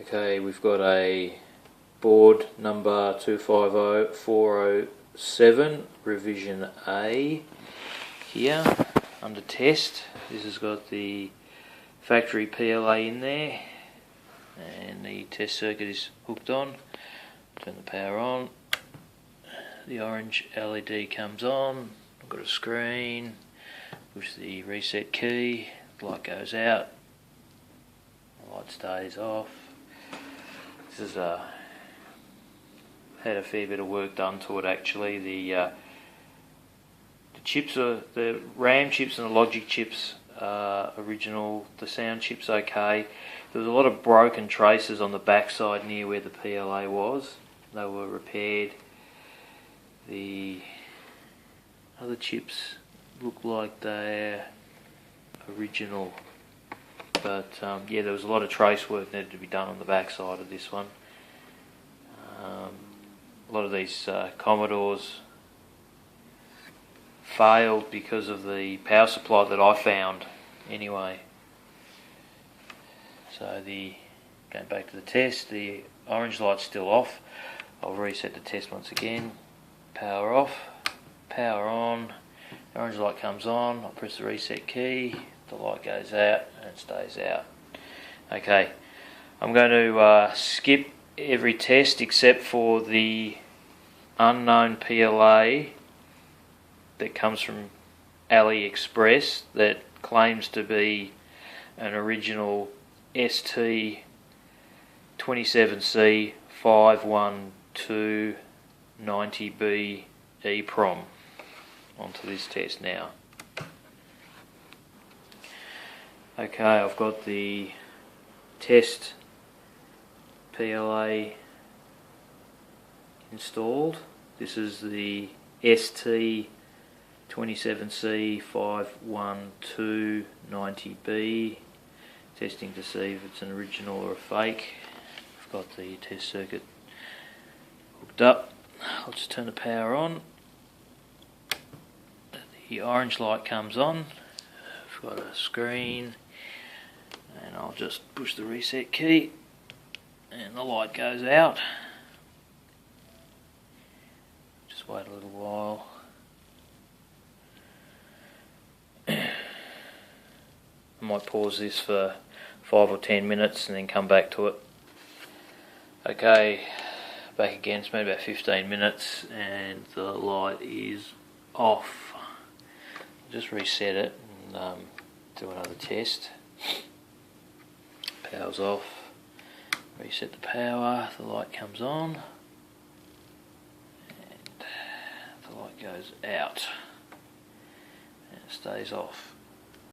Okay, we've got a board number 250407 revision A here under test. This has got the factory PLA in there and the test circuit is hooked on. Turn the power on, the orange LED comes on, I've got a screen, push the reset key, the light goes out, the light stays off. This has had a fair bit of work done to it actually. The chips are, the RAM chips and the logic chips are original, the sound chip's okay. There was a lot of broken traces on the back side near where the PLA was. They were repaired. The other chips look like they're original, but yeah, there was a lot of trace work needed to be done on the back side of this one. A lot of these Commodores failed because of the power supply that I found anyway. So going back to the test, the orange light's still off. I'll reset the test once again. Power off, power on, the orange light comes on, I press the reset key, the light goes out and it stays out. Okay, I'm going to skip every test except for the unknown PLA that comes from AliExpress that claims to be an original M27C512 90b EPROM onto this test now. Okay, I've got the test PLA installed. This is the ST27C512 90b, testing to see if it's an original or a fake. I've got the test circuit hooked up. I'll just turn the power on. The orange light comes on. I've got a screen and I'll just push the reset key and the light goes out. Just wait a little while. I might pause this for 5 or 10 minutes and then come back to it. Okay, back again. It's been about 15 minutes and the light is off. Just reset it and do another test. Power's off. Reset the power. The light comes on and the light goes out and it stays off.